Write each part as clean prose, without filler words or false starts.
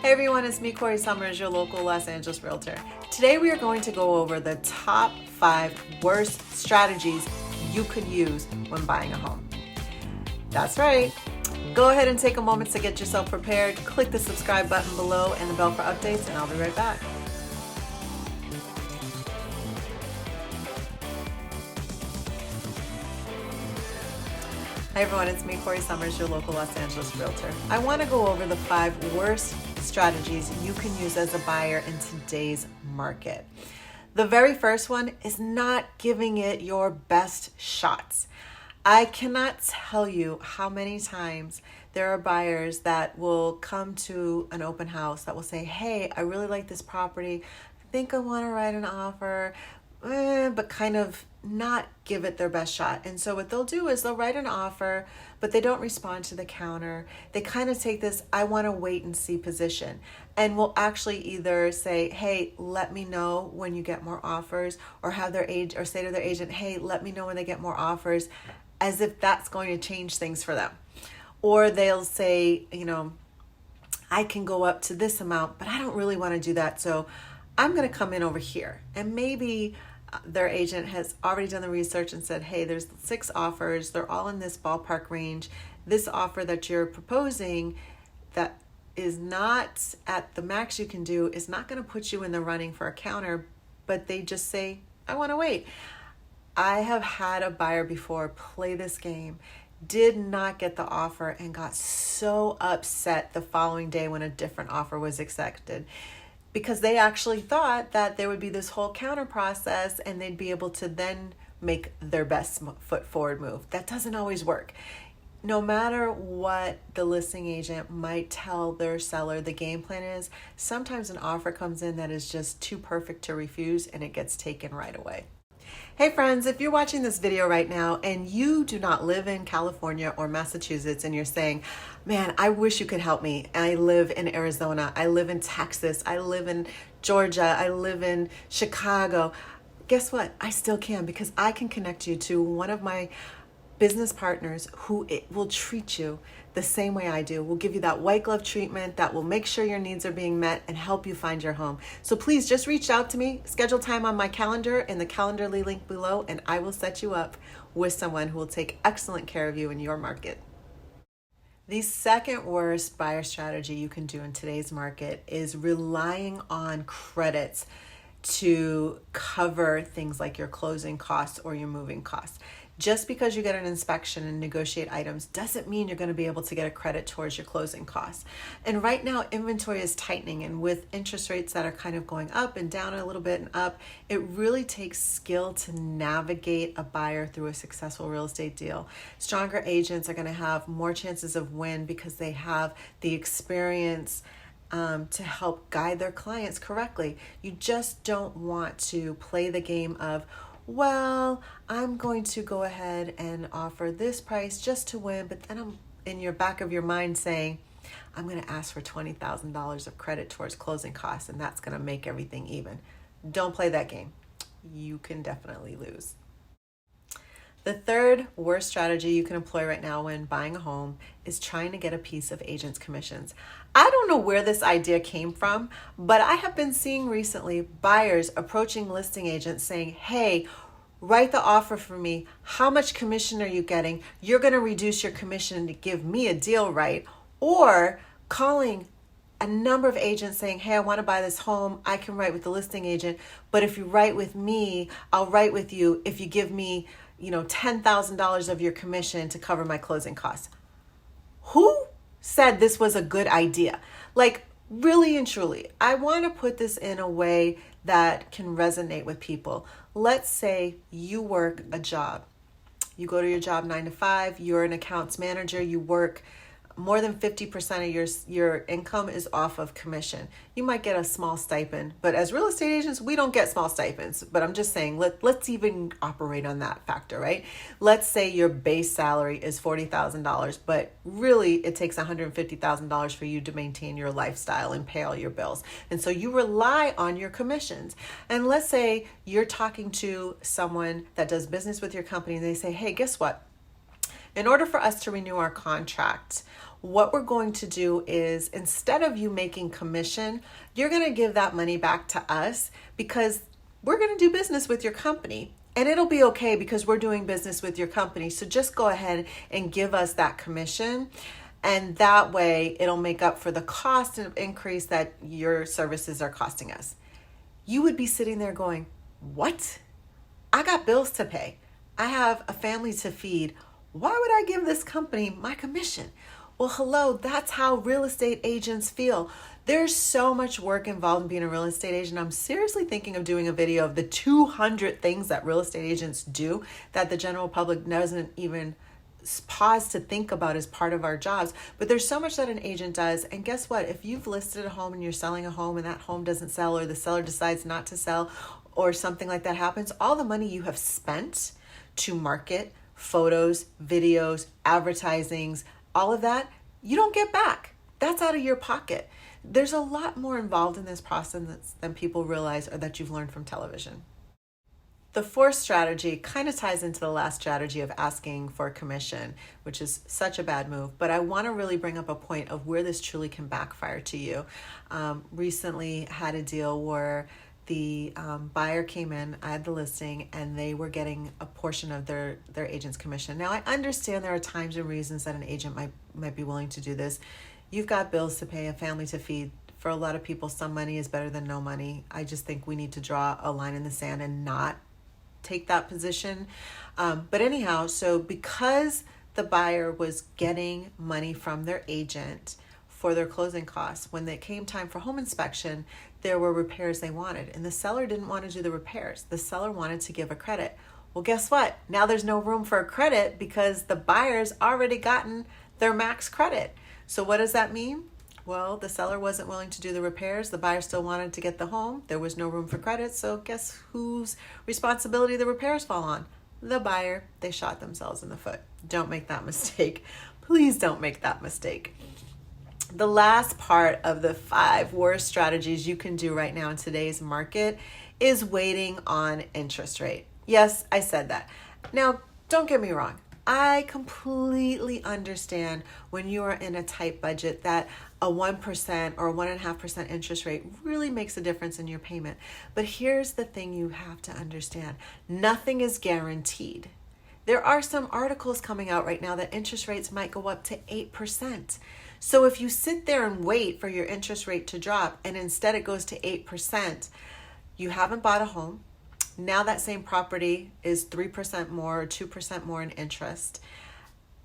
Hey everyone, it's me, Corrie Sommers, your local Los Angeles realtor. Today we are going to go over the top 5 worst strategies you could use when buying a home. That's right. Go ahead and take a moment to get yourself prepared. Click the subscribe button below and the bell for updates, and I'll be right back. Hi everyone, it's me, Corrie Sommers, your local Los Angeles realtor. I want to go over the 5 worst strategies you can use as a buyer in today's market. The very first one is not giving it your best shots. I cannot tell you how many times there are buyers that will come to an open house that will say, hey, I really like this property. I think I want to write an offer, but kind of not give it their best shot. And so what they'll do is they'll write an offer, but they don't respond to the counter. They kind of take this, I want to wait and see position, and will actually either say, hey, let me know when you get more offers, or have their agent, or say to their agent, hey, let me know when they get more offers, as if that's going to change things for them. Or they'll say, I can go up to this amount, but I don't really want to do that, so I'm going to come in over here. And maybe their agent has already done the research and said, hey, there's 6 offers. They're all in this ballpark range. This offer that you're proposing that is not at the max you can do is not going to put you in the running for a counter, but they just say, I want to wait. I have had a buyer before play this game, did not get the offer, and got so upset the following day when a different offer was accepted, because they actually thought that there would be this whole counter process and they'd be able to then make their best foot forward move. That doesn't always work. No matter what the listing agent might tell their seller the game plan is, sometimes an offer comes in that is just too perfect to refuse and it gets taken right away. Hey friends, if you're watching this video right now and you do not live in California or Massachusetts and you're saying, man, I wish you could help me. I live in Arizona, I live in Texas, I live in Georgia, I live in Chicago. Guess what? I still can, because I can connect you to one of my business partners who will treat you the same way I do. We'll give you that white glove treatment that will make sure your needs are being met and help you find your home. So please just reach out to me, schedule time on my calendar in the Calendly link below, and I will set you up with someone who will take excellent care of you in your market. The second worst buyer strategy you can do in today's market is relying on credits to cover things like your closing costs or your moving costs. Just because you get an inspection and negotiate items doesn't mean you're going to be able to get a credit towards your closing costs. And right now, inventory is tightening, and with interest rates that are kind of going up and down a little bit and up, it really takes skill to navigate a buyer through a successful real estate deal. Stronger agents are going to have more chances of win because they have the experience to help guide their clients correctly. You just don't want to play the game of, well, I'm going to go ahead and offer this price just to win, but then I'm in your back of your mind saying, I'm going to ask for $20,000 of credit towards closing costs, and that's going to make everything even. Don't play that game. You can definitely lose. The third worst strategy you can employ right now when buying a home is trying to get a piece of agents' commissions. I don't know where this idea came from, but I have been seeing recently buyers approaching listing agents saying, hey, write the offer for me. How much commission are you getting? You're going to reduce your commission to give me a deal, right? Or calling a number of agents saying, hey, I want to buy this home. I can write with the listing agent, but if you write with me, I'll write with you if you give me $10,000 of your commission to cover my closing costs. Who said this was a good idea? Like, really and truly, I want to put this in a way that can resonate with people. Let's say you work a job. You go to your job 9 to 5, you're an accounts manager, you work more than 50% of your income is off of commission. You might get a small stipend, but as real estate agents, we don't get small stipends. But I'm just saying, let's even operate on that factor, right? Let's say your base salary is $40,000, but really it takes $150,000 for you to maintain your lifestyle and pay all your bills. And so you rely on your commissions. And let's say you're talking to someone that does business with your company and they say, hey, guess what? In order for us to renew our contract, what we're going to do is, instead of you making commission, you're going to give that money back to us because we're going to do business with your company. And it'll be okay because we're doing business with your company. So just go ahead and give us that commission. And that way it'll make up for the cost and increase that your services are costing us. You would be sitting there going, what? I got bills to pay. I have a family to feed. Why would I give this company my commission? Well, hello, that's how real estate agents feel. There's so much work involved in being a real estate agent. I'm seriously thinking of doing a video of the 200 things that real estate agents do that the general public doesn't even pause to think about as part of our jobs. But there's so much that an agent does. And guess what? If you've listed a home and you're selling a home and that home doesn't sell, or the seller decides not to sell, or something like that happens, all the money you have spent to market, photos, videos, advertisings, all of that, you don't get back. That's out of your pocket. There's a lot more involved in this process than people realize or that you've learned from television. The fourth strategy kind of ties into the last strategy of asking for a commission, which is such a bad move. But I want to really bring up a point of where this truly can backfire to you. Recently had a deal where the buyer came in, I had the listing, and they were getting a portion of their agent's commission. Now, I understand there are times and reasons that an agent might be willing to do this. You've got bills to pay, a family to feed. For a lot of people, some money is better than no money. I just think we need to draw a line in the sand and not take that position. But anyhow, so because the buyer was getting money from their agent for their closing costs, when it came time for home inspection, there were repairs they wanted, and the seller didn't want to do the repairs. The seller wanted to give a credit. Well, guess what? Now there's no room for a credit because the buyer's already gotten their max credit. So what does that mean? Well, the seller wasn't willing to do the repairs. The buyer still wanted to get the home. There was no room for credit. So guess whose responsibility the repairs fall on? The buyer. They shot themselves in the foot. Don't make that mistake. Please don't make that mistake. The last part of the 5 worst strategies you can do right now in today's market is waiting on interest rate. Yes, I said that. Now, don't get me wrong. I completely understand when you are in a tight budget that a 1% or 1.5% interest rate really makes a difference in your payment. But here's the thing you have to understand. Nothing is guaranteed. There are some articles coming out right now that interest rates might go up to 8%. So if you sit there and wait for your interest rate to drop and instead it goes to 8%, you haven't bought a home. Now that same property is 3% more or 2% more in interest.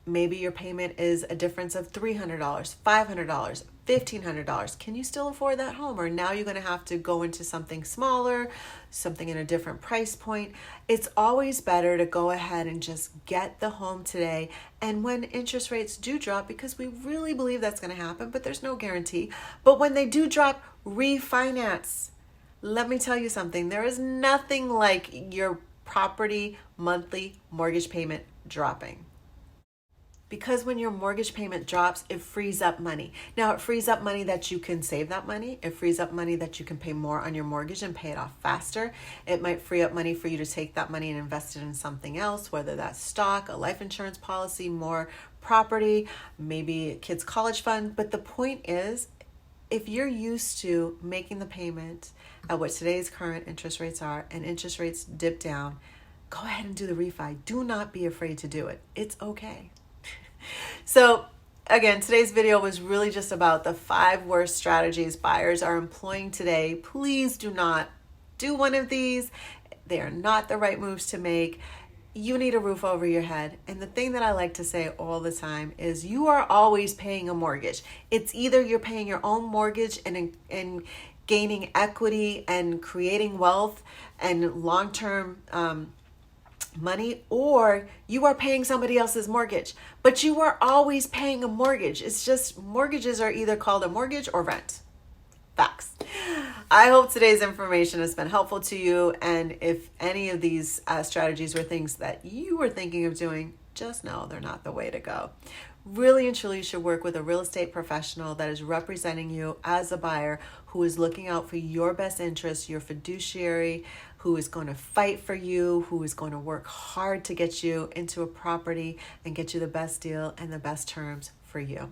Maybe your payment is a difference of $300, $500, $1,500. Can you still afford that home? Or now you're going to have to go into something smaller, something in a different price point. It's always better to go ahead and just get the home today. And when interest rates do drop, because we really believe that's going to happen, but there's no guarantee. But when they do drop, refinance. Let me tell you something. There is nothing like your property monthly mortgage payment dropping. Because when your mortgage payment drops, it frees up money. Now, it frees up money that you can save that money. It frees up money that you can pay more on your mortgage and pay it off faster. It might free up money for you to take that money and invest it in something else, whether that's stock, a life insurance policy, more property, maybe a kid's college fund. But the point is, if you're used to making the payment at what today's current interest rates are and interest rates dip down, go ahead and do the refi. Do not be afraid to do it. It's okay. So again, today's video was really just about the 5 worst strategies buyers are employing today. Please do not do one of these. They are not the right moves to make. You need a roof over your head. And the thing that I like to say all the time is you are always paying a mortgage. It's either you're paying your own mortgage and gaining equity and creating wealth and long-term money, or you are paying somebody else's mortgage. But you are always paying a mortgage. It's just mortgages are either called a mortgage or rent. Facts. I hope today's information has been helpful to you. And if any of these strategies were things that you were thinking of doing, just know they're not the way to go. Really and truly, you should work with a real estate professional that is representing you as a buyer who is looking out for your best interests, your fiduciary, who is going to fight for you, who is going to work hard to get you into a property and get you the best deal and the best terms for you.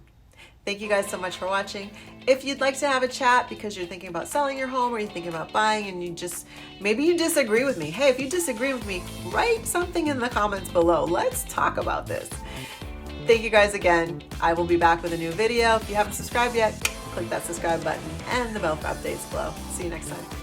Thank you guys so much for watching. If you'd like to have a chat because you're thinking about selling your home or you're thinking about buying and maybe you disagree with me. Hey, if you disagree with me, write something in the comments below. Let's talk about this. Thank you guys again. I will be back with a new video. If you haven't subscribed yet, click that subscribe button and the bell for updates below. See you next time.